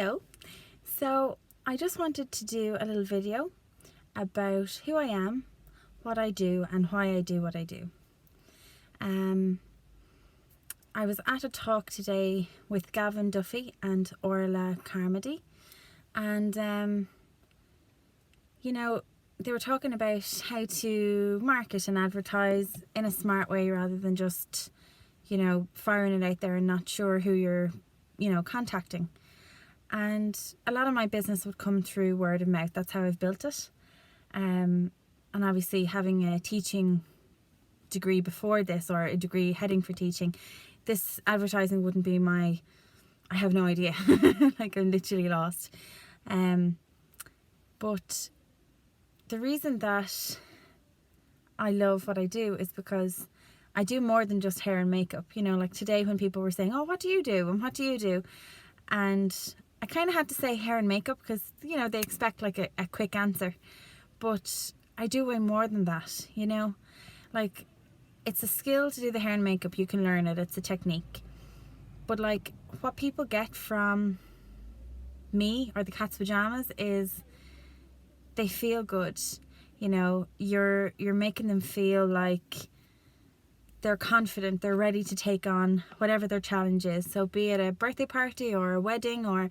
Hello. So I just wanted to do a little video about who I am, what I do and why I do what I do. I was at a talk today with Gavin Duffy and Orla Carmody, and they were talking about how to market and advertise in a smart way rather than just firing it out there and not sure who you're contacting. And a lot of my business would come through word of mouth. That's how I've built it. And obviously having a teaching degree before this, or a degree heading for teaching, this advertising wouldn't be I have no idea. Like, I'm literally lost. But the reason that I love what I do is because I do more than just hair and makeup. Like today when people were saying, oh, what do you do? And what do you do? And I kind of had to say hair and makeup because, they expect like a quick answer. But I do way more than that, Like, it's a skill to do the hair and makeup. You can learn it. It's a technique. But like, what people get from me or the cat's pajamas is they feel good. You're making them feel like they're confident, they're ready to take on whatever their challenge is. So be it a birthday party or a wedding or,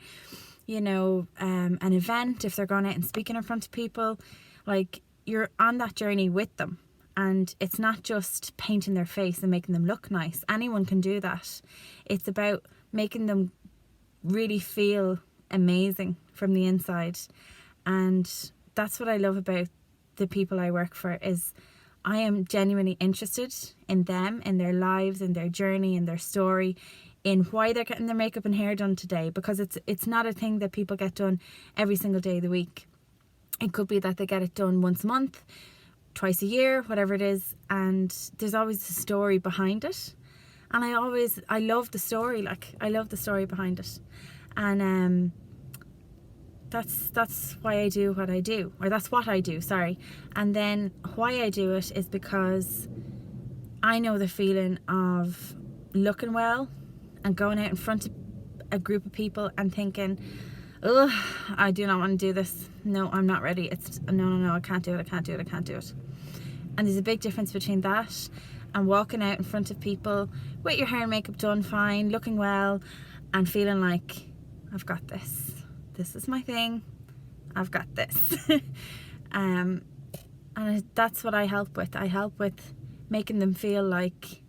an event, if they're going out and speaking in front of people, like, you're on that journey with them. And it's not just painting their face and making them look nice. Anyone can do that. It's about making them really feel amazing from the inside. And that's what I love about the people I work for, is I am genuinely interested in them, in their lives, in their journey, in their story, in why they're getting their makeup and hair done today, because it's not a thing that people get done every single day of the week. It could be that they get it done once a month, twice a year, whatever it is, and there's always a story behind it. And I love the story, I love the story behind it. And that's why I do what I do, or that's what I do, sorry. And then why I do it is because I know the feeling of looking well and going out in front of a group of people and thinking, oh, I do not want to do this. No, I'm not ready. No, I can't do it. And there's a big difference between that and walking out in front of people with your hair and makeup done fine, looking well, and feeling like, I've got this. This is my thing. I've got this. And that's what I help with. I help with making them feel like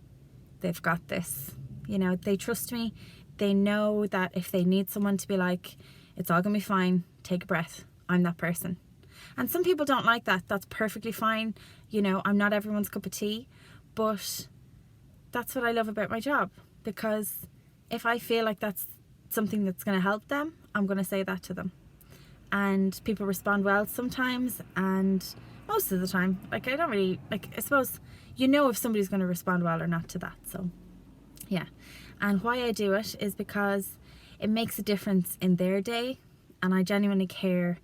they've got this. They trust me. They know that if they need someone to be like, it's all gonna be fine, take a breath, I'm that person. And some people don't like that. That's perfectly fine. I'm not everyone's cup of tea, but that's what I love about my job, because if I feel like that's something that's going to help them, I'm going to say that to them. And people respond well sometimes, and most of the time, I don't really, I suppose, if somebody's going to respond well or not to that. So yeah. And why I do it is because it makes a difference in their day, and I genuinely care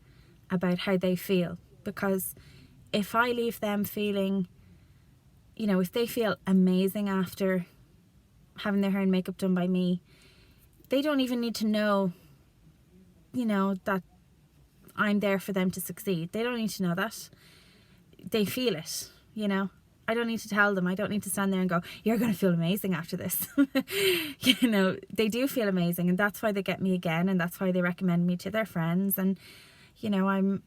about how they feel. Because if I leave them feeling, if they feel amazing after having their hair and makeup done by me, they don't even need to know, that I'm there for them to succeed. They don't need to know that. They feel it, I don't need to tell them. I don't need to stand there and go, you're going to feel amazing after this. They do feel amazing, and that's why they get me again, and that's why they recommend me to their friends. And, I'm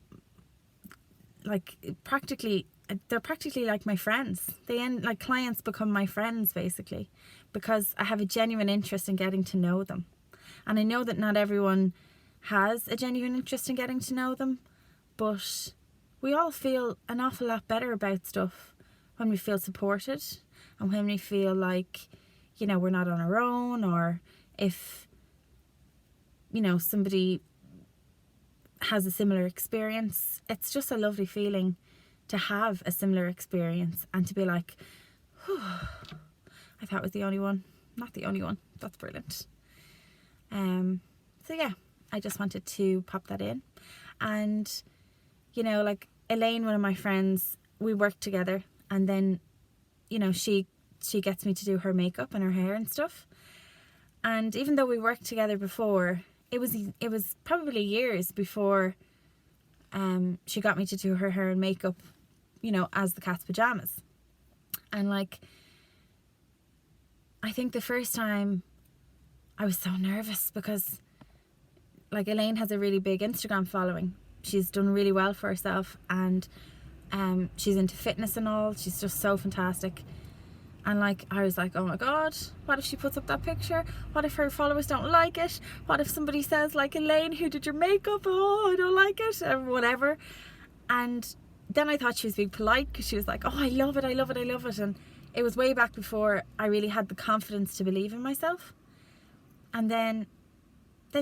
like they're practically like my friends. Clients become my friends, basically, because I have a genuine interest in getting to know them. And I know that not everyone has a genuine interest in getting to know them, but we all feel an awful lot better about stuff when we feel supported, and when we feel like, we're not on our own, or if, somebody has a similar experience. It's just a lovely feeling to have a similar experience and to be like, whew, I thought I was the only one. Not the only one. That's brilliant. So yeah, I just wanted to pop that in. And Elaine, one of my friends, we work together, and then she gets me to do her makeup and her hair and stuff. And even though we worked together before, it was probably years before she got me to do her hair and makeup, you know, as the cat's pajamas. And like, I think the first time I was so nervous because like Elaine has a really big Instagram following. She's done really well for herself, and she's into fitness and all. She's just so fantastic. And like, I was like, oh my God, what if she puts up that picture? What if her followers don't like it? What if somebody says like, Elaine, who did your makeup? Oh, I don't like it, or whatever. And then I thought she was being polite because she was like, oh, I love it, I love it, I love it. And it was way back before I really had the confidence to believe in myself. And then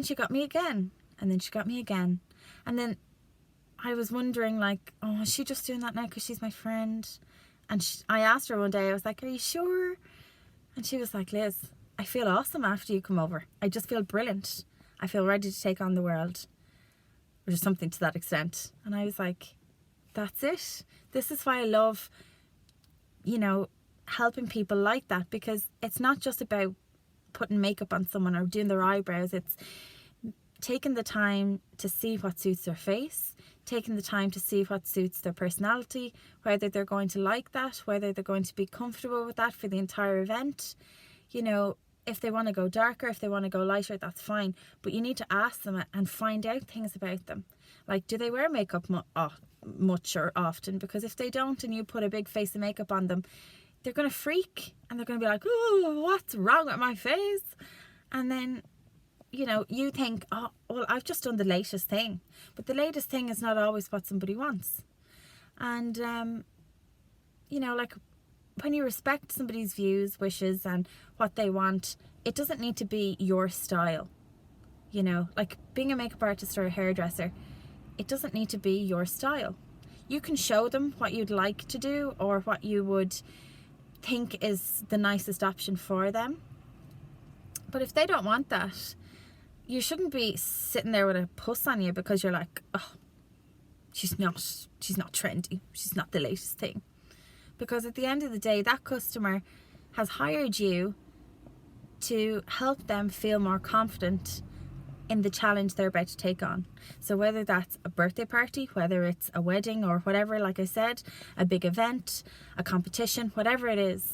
she got me again, and then she got me again. And then I was wondering like, oh, is she just doing that now because she's my friend? And I asked her one day, I was like, are you sure? And she was like, Liz, I feel awesome after you come over. I just feel brilliant. I feel ready to take on the world. Or something to that extent. And I was like, that's it. This is why I love, you know, helping people like that, because it's not just about putting makeup on someone or doing their eyebrows. It's taking the time to see what suits their face, taking the time to see what suits their personality, whether they're going to like that, whether they're going to be comfortable with that for the entire event. You know, if they want to go darker, if they want to go lighter, that's fine. But you need to ask them and find out things about them. Like, do they wear makeup much or often? Because if they don't and you put a big face of makeup on them, they're going to freak and they're going to be like, oh, what's wrong with my face? And then, you know, you think, oh, well, I've just done the latest thing. But the latest thing is not always what somebody wants. And, you know, like, when you respect somebody's views, wishes, and what they want, it doesn't need to be your style. You know, like being a makeup artist or a hairdresser, it doesn't need to be your style. You can show them what you'd like to do or what you would think is the nicest option for them. But if they don't want that, you shouldn't be sitting there with a puss on you because you're like, oh, she's not trendy, she's not the latest thing. Because at the end of the day, that customer has hired you to help them feel more confident in the challenge they're about to take on. So whether that's a birthday party, whether it's a wedding or whatever, like I said, a big event, a competition, whatever it is,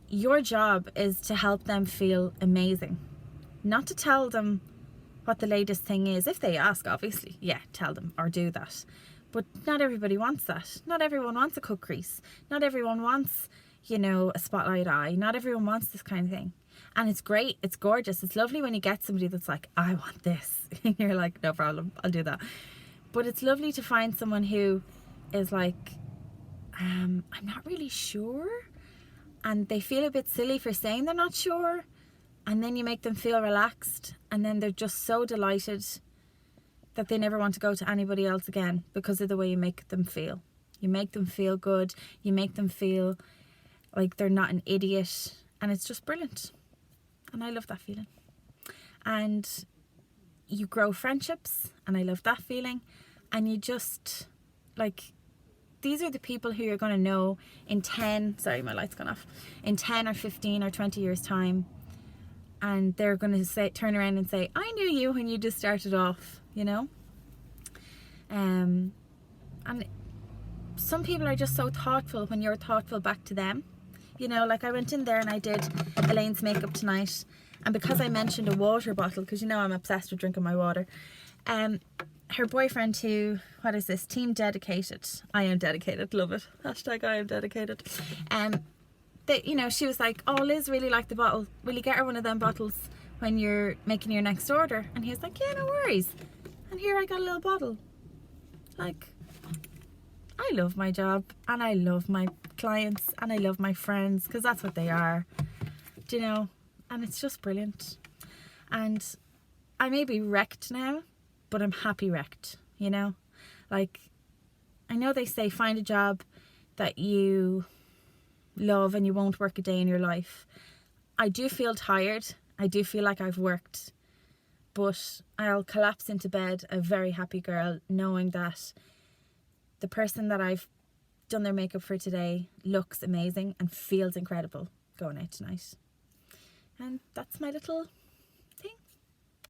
your job is to help them feel amazing. Not to tell them what the latest thing is. If they ask, obviously, yeah, tell them or do that. But not everybody wants that. Not everyone wants a cut crease. Not everyone wants, you know, a spotlight eye. Not everyone wants this kind of thing. And it's great. It's gorgeous. It's lovely when you get somebody that's like, I want this. You're like, no problem, I'll do that. But it's lovely to find someone who is like, I'm not really sure. And they feel a bit silly for saying they're not sure. And then you make them feel relaxed. And then they're just so delighted that they never want to go to anybody else again because of the way you make them feel. You make them feel good. You make them feel like they're not an idiot. And it's just brilliant. And I love that feeling. And you grow friendships. And I love that feeling. And you just, like, these are the people who you're going to know in 10, sorry, my light's gone off, in 10 or 15 or 20 years time. And they're going to turn around and say, I knew you when you just started off, you know? And some people are just so thoughtful when you're thoughtful back to them. You know, like I went in there and I did Elaine's makeup tonight. And because I mentioned a water bottle, because you know I'm obsessed with drinking my water, her boyfriend who, what is this, Team Dedicated. I am dedicated, love it. Hashtag I am dedicated. You know, she was like, oh, Liz really liked the bottle. Will you get her one of them bottles when you're making your next order? And he was like, yeah, no worries. And here I got a little bottle. Like, I love my job and I love my clients and I love my friends because that's what they are. Do you know? And it's just brilliant. And I may be wrecked now, but I'm happy wrecked, you know? Like, I know they say find a job that you love and you won't work a day in your life. I do feel tired. I do feel like I've worked, but I'll collapse into bed a very happy girl knowing that the person that I've done their makeup for today looks amazing and feels incredible going out tonight. And that's my little